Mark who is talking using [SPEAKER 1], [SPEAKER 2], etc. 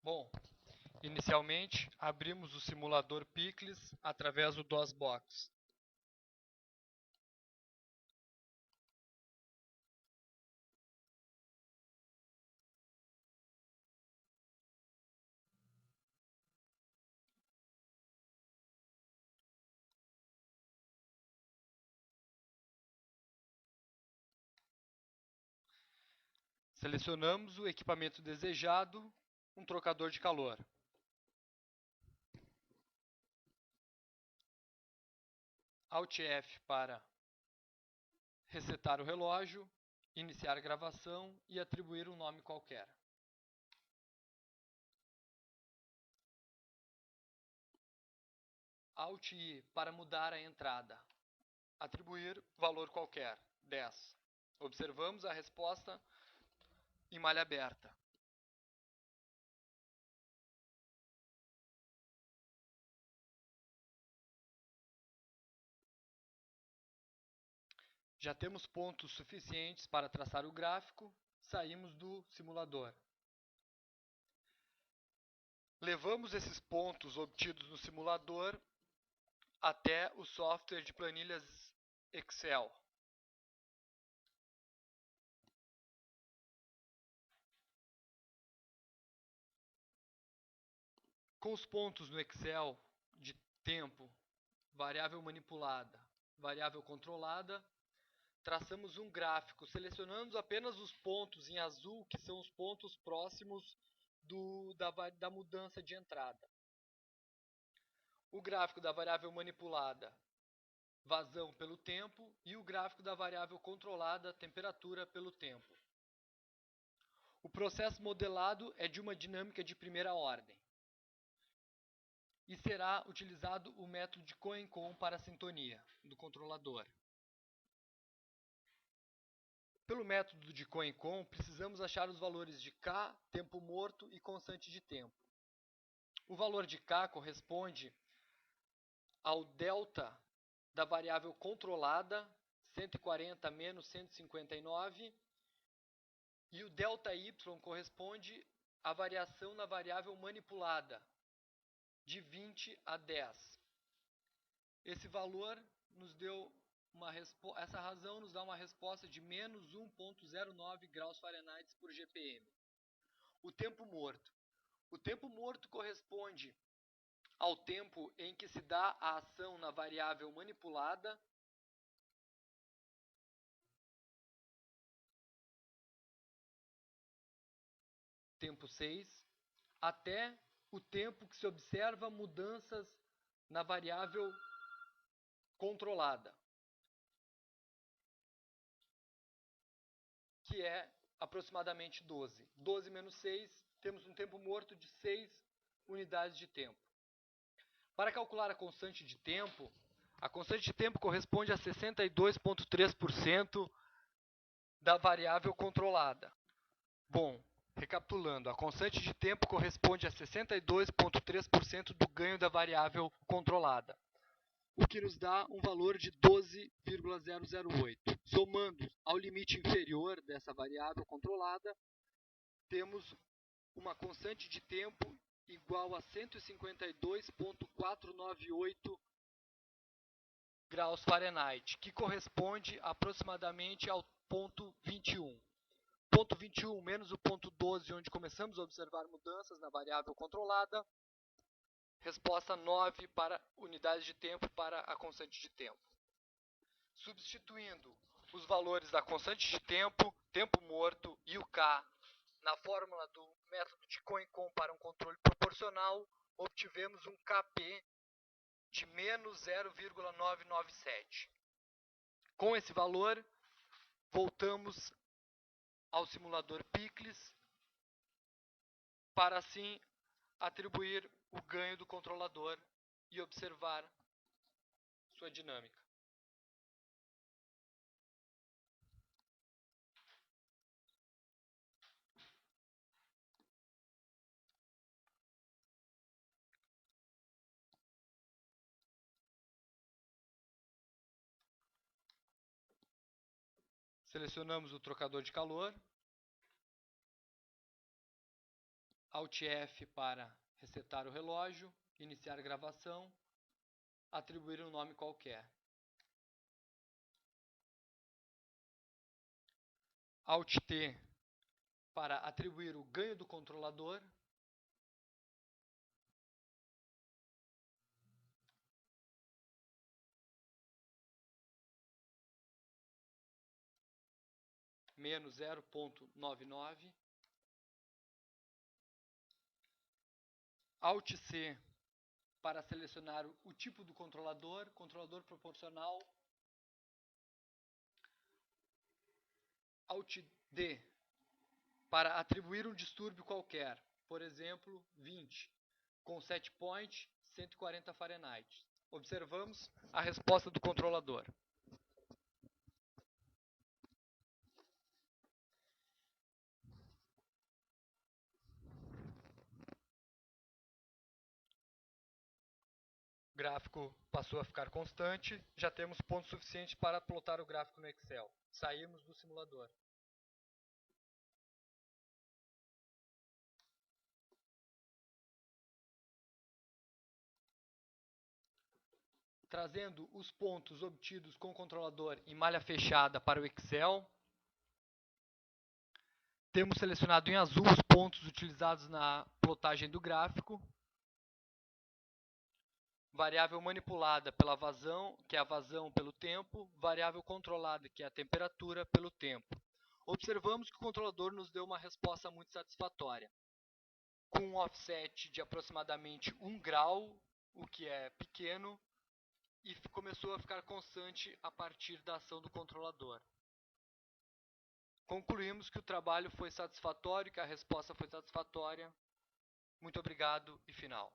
[SPEAKER 1] Bom, inicialmente abrimos o simulador Picles através do DOSBox. Selecionamos o equipamento desejado, um trocador de calor. Alt F para resetar o relógio, iniciar gravação e atribuir um nome qualquer. Alt I para mudar a entrada, atribuir valor qualquer, 10. Observamos a resposta em malha aberta. Já temos pontos suficientes para traçar o gráfico, saímos do simulador. Levamos esses pontos obtidos no simulador até o software de planilhas Excel. Com os pontos no Excel de tempo, variável manipulada, variável controlada, traçamos um gráfico, selecionando apenas os pontos em azul, que são os pontos próximos da mudança de entrada. O gráfico da variável manipulada, vazão pelo tempo, e o gráfico da variável controlada, temperatura pelo tempo. O processo modelado é de uma dinâmica de primeira ordem. E será utilizado o método de Cohen-Com para a sintonia do controlador. Pelo método de Cohen-Com, precisamos achar os valores de K, tempo morto e constante de tempo. O valor de K corresponde ao delta da variável controlada, 140 menos 159, e o delta Y corresponde à variação na variável manipulada, de 20 a 10. Esse valor nos deu essa razão nos dá uma resposta de menos 1,09 graus Fahrenheit por GPM. O tempo morto. O tempo morto corresponde ao tempo em que se dá a ação na variável manipulada, tempo 6, até o tempo que se observa mudanças na variável controlada, que é aproximadamente 12. 12 menos 6, temos um tempo morto de 6 unidades de tempo. Para calcular a constante de tempo, a constante de tempo corresponde a 62,3% da variável controlada. Bom, recapitulando, a constante de tempo corresponde a 62,3% do ganho da variável controlada, o que nos dá um valor de 12,008. Somando ao limite inferior dessa variável controlada, temos uma constante de tempo igual a 152,498 graus Fahrenheit, que corresponde aproximadamente ao ponto 21. Ponto 21 menos o ponto 12, onde começamos a observar mudanças na variável controlada. Resposta 9 para unidades de tempo para a constante de tempo. Substituindo os valores da constante de tempo, tempo morto e o K na fórmula do método de Cohen-Com para um controle proporcional, obtivemos um KP de menos 0,997. Com esse valor, voltamos ao simulador Picles para assim atribuir o ganho do controlador e observar sua dinâmica. Selecionamos o trocador de calor. Alt F para resetar o relógio, iniciar gravação, atribuir um nome qualquer. Alt T para atribuir o ganho do controlador. Menos 0,99. Alt C para selecionar o tipo do controlador, controlador proporcional. Alt D para atribuir um distúrbio qualquer, por exemplo, 20, com set point 140 Fahrenheit. Observamos a resposta do controlador. O gráfico passou a ficar constante, já temos pontos suficientes para plotar o gráfico no Excel. Saímos do simulador. Trazendo os pontos obtidos com o controlador em malha fechada para o Excel. Temos selecionado em azul os pontos utilizados na plotagem do gráfico. Variável manipulada pela vazão, que é a vazão pelo tempo. Variável controlada, que é a temperatura pelo tempo. Observamos que o controlador nos deu uma resposta muito satisfatória. Com um offset de aproximadamente 1 grau, o que é pequeno, e começou a ficar constante a partir da ação do controlador. Concluímos que o trabalho foi satisfatório, que a resposta foi satisfatória. Muito obrigado e final.